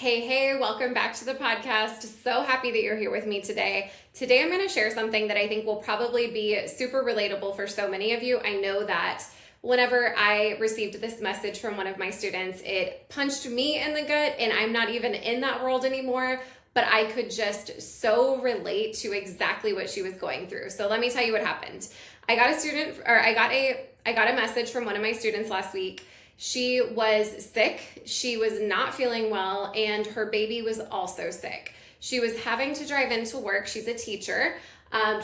Hey, welcome back to the podcast. So happy that you're here with me today. Today, I'm going to share something that I think will probably be super relatable for so many of you. I know that whenever I received this message from one of my students, it punched me in the gut, and I'm not even in that world anymore, but I could just so relate to exactly what she was going through. So let me tell you what happened. I got a message from one of my students last week. She was sick, she was not feeling well, and her baby was also sick. She was having to drive into work. She's a teacher.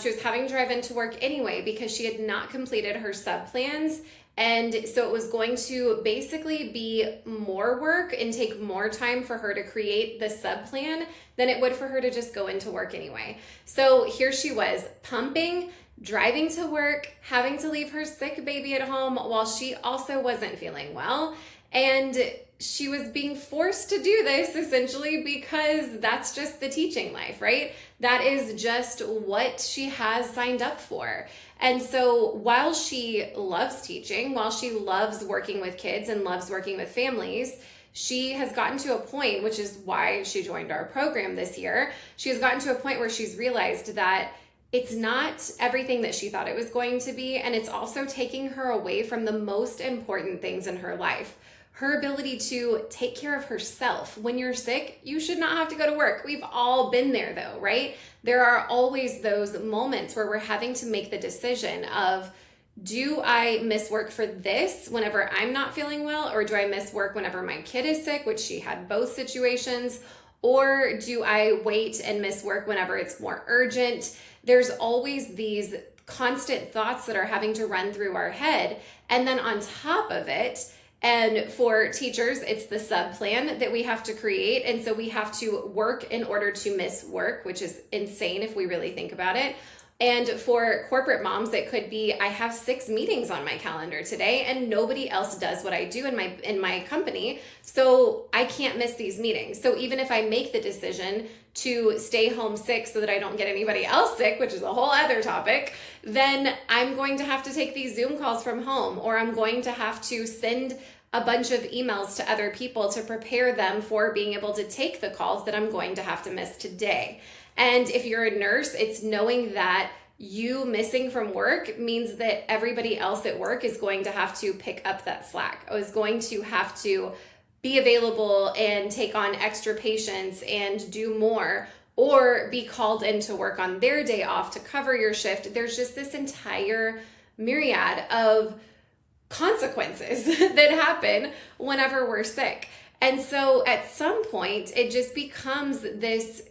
She was having to drive into work anyway because she had not completed her sub plans. And so it was going to basically be more work and take more time for her to create the sub plan than it would for her to just go into work anyway. So here she was pumping, driving to work, having to leave her sick baby at home while she also wasn't feeling well. And she was being forced to do this essentially because that's just the teaching life, right? That is just what she has signed up for. And so while she loves teaching, while she loves working with kids and loves working with families, she has gotten to a point, which is why she joined our program this year. She has gotten to a point where she's realized that it's not everything that she thought it was going to be, and it's also taking her away from the most important things in her life. Her ability to take care of herself. When you're sick, you should not have to go to work. We've all been there though, right? There are always those moments where we're having to make the decision of, do I miss work for this whenever I'm not feeling well, or do I miss work whenever my kid is sick, which she had both situations, or do I wait and miss work whenever it's more urgent? There's always these constant thoughts that are having to run through our head. And then on top of it, and for teachers, it's the sub plan that we have to create. And so we have to work in order to miss work, which is insane if we really think about it. And for corporate moms, it could be, I have 6 meetings on my calendar today and nobody else does what I do in my company. So I can't miss these meetings. So even if I make the decision to stay home sick so that I don't get anybody else sick, which is a whole other topic, then I'm going to have to take these Zoom calls from home, or I'm going to have to send a bunch of emails to other people to prepare them for being able to take the calls that I'm going to have to miss today. And if you're a nurse, it's knowing that you missing from work means that everybody else at work is going to have to pick up that slack, or is going to have to be available and take on extra patients and do more, or be called in to work on their day off to cover your shift. There's just this entire myriad of consequences that happen whenever we're sick. And so at some point, it just becomes this,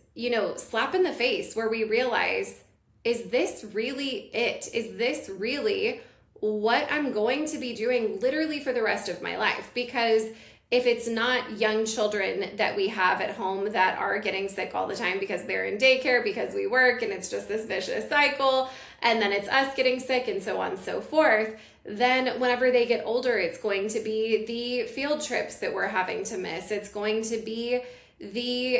slap in the face where we realize, is this really it? Is this really what I'm going to be doing literally for the rest of my life? Because if it's not young children that we have at home that are getting sick all the time because they're in daycare, because we work, and it's just this vicious cycle, and then it's us getting sick and so on and so forth, then whenever they get older, it's going to be the field trips that we're having to miss. It's going to be the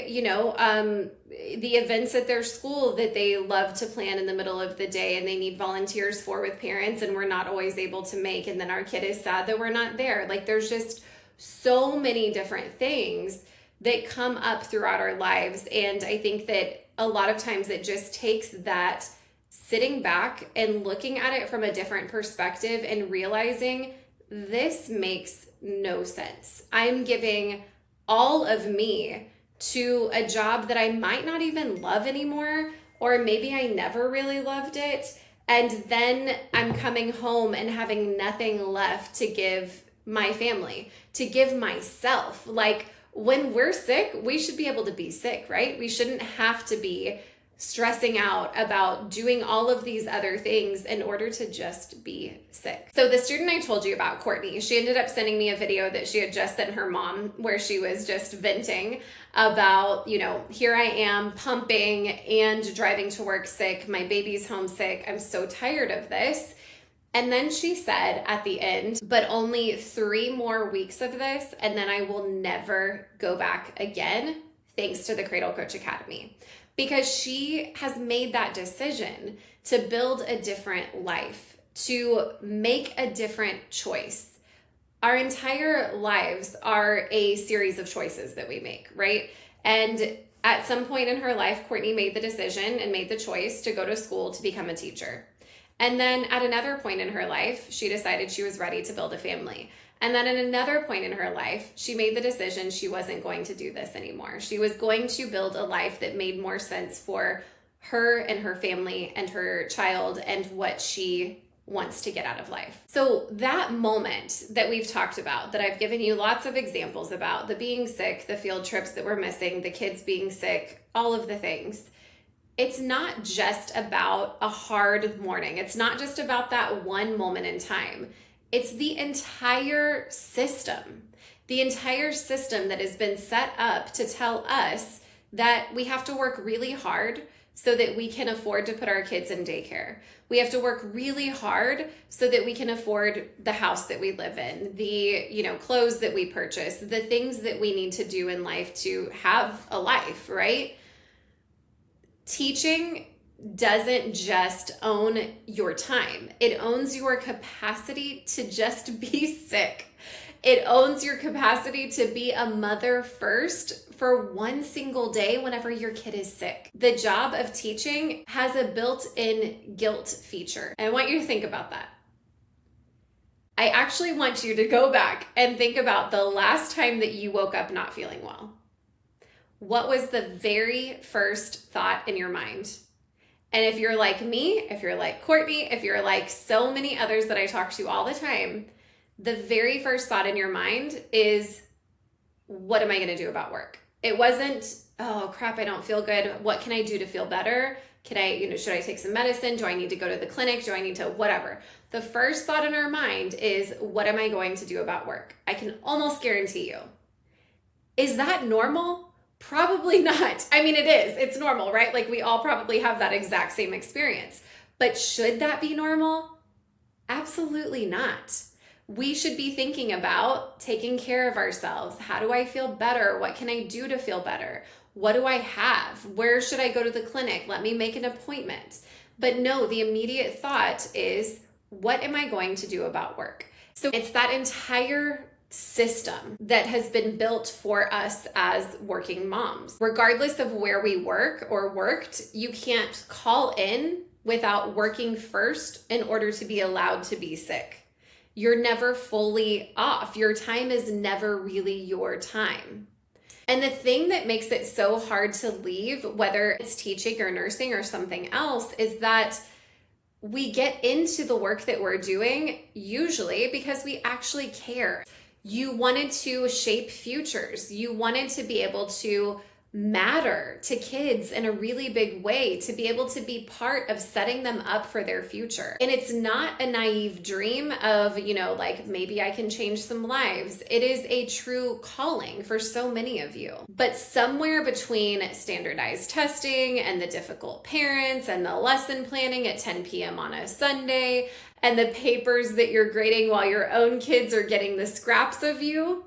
events at their school that they love to plan in the middle of the day and they need volunteers for with parents, and we're not always able to make, and then our kid is sad that we're not there. Like, there's just so many different things that come up throughout our lives. And I think that a lot of times it just takes that sitting back and looking at it from a different perspective and realizing this makes no sense. I'm giving all of me to a job that I might not even love anymore, or maybe I never really loved it. And then I'm coming home and having nothing left to give my family, to give myself. Like, when we're sick, we should be able to be sick, right? We shouldn't have to be stressing out about doing all of these other things in order to just be sick. So the student I told you about, Courtney, she ended up sending me a video that she had just sent her mom where she was just venting about, here I am pumping and driving to work sick. My baby's homesick. I'm so tired of this. And then she said at the end, but only 3 more weeks of this, and then I will never go back again, thanks to the Cradle Coach Academy. Because she has made that decision to build a different life, to make a different choice. Our entire lives are a series of choices that we make, right? And at some point in her life, Courtney made the decision and made the choice to go to school to become a teacher. And then at another point in her life, she decided she was ready to build a family. And then at another point in her life, she made the decision she wasn't going to do this anymore. She was going to build a life that made more sense for her and her family and her child and what she wants to get out of life. So that moment that we've talked about, that I've given you lots of examples about, the being sick, the field trips that were missing, the kids being sick, all of the things, it's not just about a hard morning. It's not just about that one moment in time. It's the entire system that has been set up to tell us that we have to work really hard so that we can afford to put our kids in daycare. We have to work really hard so that we can afford the house that we live in, the, clothes that we purchase, the things that we need to do in life to have a life, right? Teaching doesn't just own your time. It owns your capacity to just be sick. It owns your capacity to be a mother first for one single day whenever your kid is sick. The job of teaching has a built-in guilt feature. And I want you to think about that. I actually want you to go back and think about the last time that you woke up not feeling well. What was the very first thought in your mind? And if you're like me, if you're like Courtney, if you're like so many others that I talk to all the time, the very first thought in your mind is, what am I going to do about work? It wasn't, oh crap, I don't feel good. What can I do to feel better? Can I, should I take some medicine? Do I need to go to the clinic? Do I need to, whatever. The first thought in our mind is, what am I going to do about work? I can almost guarantee you. Is that normal? Probably not. I mean, it is. It's normal, right? Like we all probably have that exact same experience. But should that be normal? Absolutely not. We should be thinking about taking care of ourselves. How do I feel better? What can I do to feel better? What do I have? Where should I go to the clinic? Let me make an appointment. But no, the immediate thought is, what am I going to do about work? So it's that entire system that has been built for us as working moms. Regardless of where we work or worked, you can't call in without working first in order to be allowed to be sick. You're never fully off. Your time is never really your time. And the thing that makes it so hard to leave, whether it's teaching or nursing or something else, is that we get into the work that we're doing usually because we actually care. You wanted to shape futures. You wanted to be able to matter to kids in a really big way, to be able to be part of setting them up for their future. And it's not a naive dream of, like maybe I can change some lives. It is a true calling for so many of you. But somewhere between standardized testing and the difficult parents and the lesson planning at 10 p.m. on a Sunday and the papers that you're grading while your own kids are getting the scraps of you,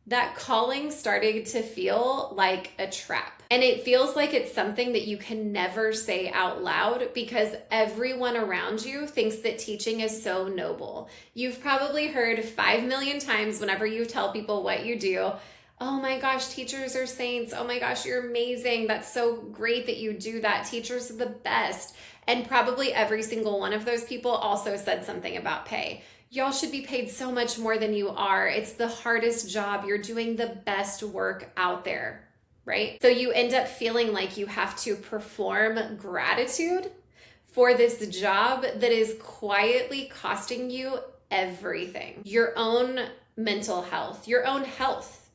that calling started to feel like a trap. And it feels like it's something that you can never say out loud because everyone around you thinks that teaching is so noble. You've probably heard 5 million times whenever you tell people what you do, oh my gosh, teachers are saints. Oh my gosh, you're amazing. That's so great that you do that. Teachers are the best. And probably every single one of those people also said something about pay. Y'all should be paid so much more than you are. It's the hardest job. You're doing the best work out there, right? So you end up feeling like you have to perform gratitude for this job that is quietly costing you everything. Your own mental health, your own health,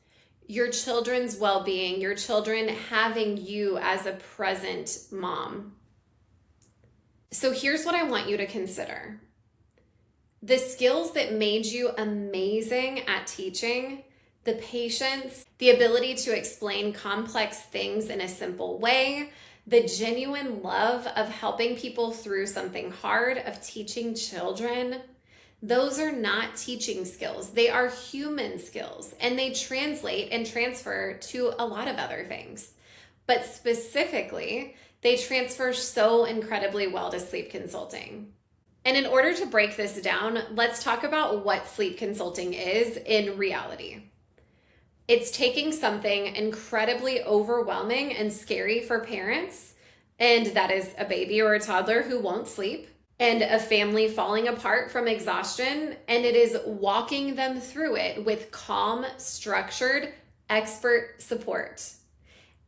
your children's well-being, your children having you as a present mom. So here's what I want you to consider. The skills that made you amazing at teaching, the patience, the ability to explain complex things in a simple way, the genuine love of helping people through something hard, of teaching children, those are not teaching skills. They are human skills, and they translate and transfer to a lot of other things. But specifically, they transfer so incredibly well to sleep consulting. And in order to break this down, let's talk about what sleep consulting is in reality. It's taking something incredibly overwhelming and scary for parents, and that is a baby or a toddler who won't sleep, and a family falling apart from exhaustion, and it is walking them through it with calm, structured, expert support.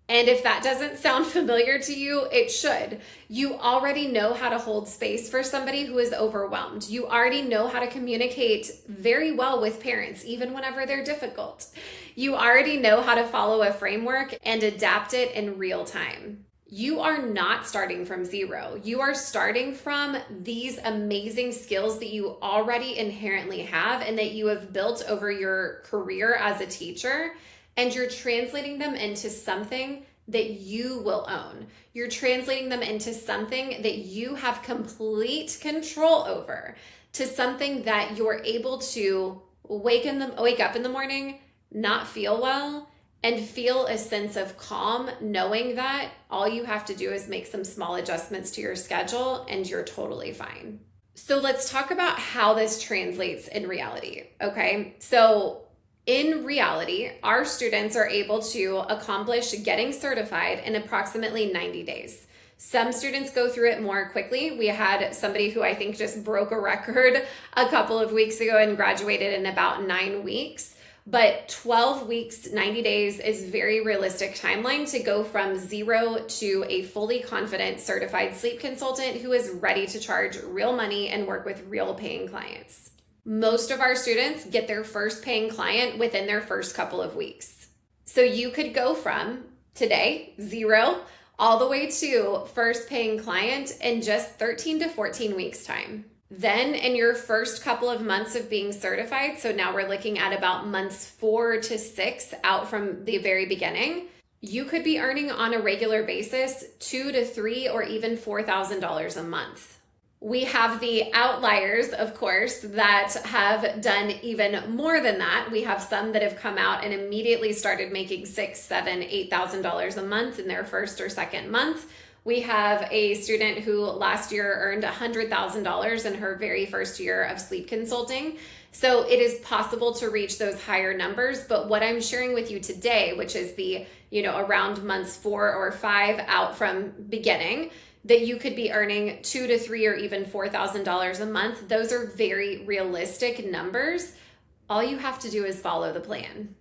And if that doesn't sound familiar to you, it should. You already know how to hold space for somebody who is overwhelmed. You already know how to communicate very well with parents, even whenever they're difficult. You already know how to follow a framework and adapt it in real time. You are not starting from zero. You are starting from these amazing skills that you already inherently have and that you have built over your career as a teacher. And you're translating them into something that you will own. You're translating them into something that you have complete control over, to something that you're able to wake up in the morning, not feel well, and feel a sense of calm, knowing that all you have to do is make some small adjustments to your schedule and you're totally fine. So let's talk about how this translates in reality, okay? So in reality, our students are able to accomplish getting certified in approximately 90 days. Some students go through it more quickly. We had somebody who I think just broke a record a couple of weeks ago and graduated in about 9 weeks. But 12 weeks, 90 days is very realistic timeline to go from zero to a fully confident certified sleep consultant who is ready to charge real money and work with real paying clients. Most of our students get their first paying client within their first couple of weeks. So you could go from today, zero, all the way to first paying client in just 13 to 14 weeks time. Then in your first couple of months of being certified, so now we're looking at about months 4 to 6 out from the very beginning, you could be earning on a regular basis $2,000 to $3,000 or even $4,000 a month. We have the outliers, of course, that have done even more than that. We have some that have come out and immediately started making $6,000, $7,000, $8,000 a month in their first or second month. We have a student who last year earned $100,000 in her very first year of sleep consulting. So it is possible to reach those higher numbers. But what I'm sharing with you today, which is the, around months 4 or 5 out from beginning, that you could be earning $2,000 to $3,000 or even $4,000 a month. Those are very realistic numbers. All you have to do is follow the plan.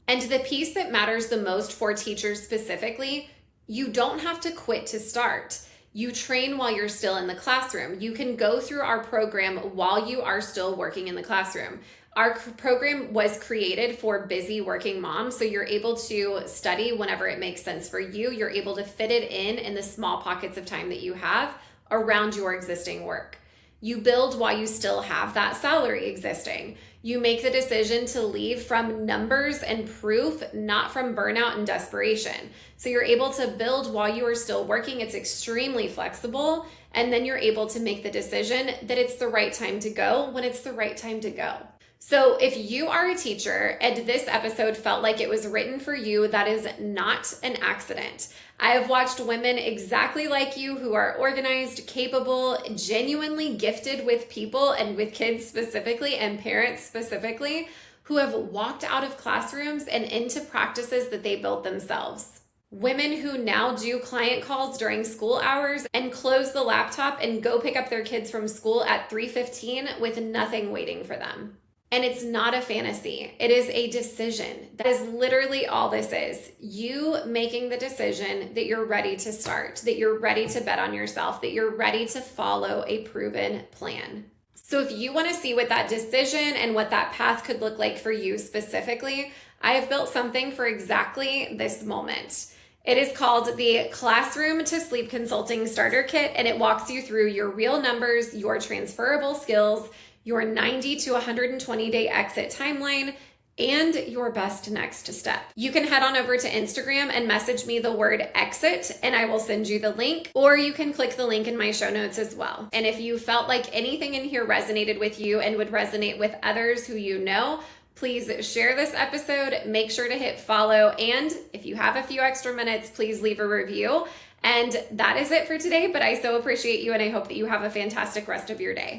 And the piece that matters the most for teachers specifically, you don't have to quit to start. You train while you're still in the classroom. You can go through our program while you are still working in the classroom. Our program was created for busy working moms, so you're able to study whenever it makes sense for you. You're able to fit it in the small pockets of time that you have around your existing work. You build while you still have that salary existing. You make the decision to leave from numbers and proof, not from burnout and desperation. So you're able to build while you are still working. It's extremely flexible. And then you're able to make the decision that it's the right time to go when it's the right time to go. So if you are a teacher and this episode felt like it was written for you, that is not an accident. I have watched women exactly like you who are organized, capable, genuinely gifted with people and with kids specifically and parents specifically, who have walked out of classrooms and into practices that they built themselves. Women who now do client calls during school hours and close the laptop and go pick up their kids from school at 3:15 with nothing waiting for them. And it's not a fantasy. It is a decision. That is literally all this is. You making the decision that you're ready to start, that you're ready to bet on yourself, that you're ready to follow a proven plan. So if you want to see what that decision and what that path could look like for you specifically, I have built something for exactly this moment. It is called the Classroom to Sleep Consulting Starter Kit, and it walks you through your real numbers, your transferable skills, your 90 to 120 day exit timeline, and your best next step. You can head on over to Instagram and message me the word exit and I will send you the link, or you can click the link in my show notes as well. And if you felt like anything in here resonated with you and would resonate with others who you know, please share this episode, make sure to hit follow, and if you have a few extra minutes, please leave a review. And that is it for today, but I so appreciate you and I hope that you have a fantastic rest of your day.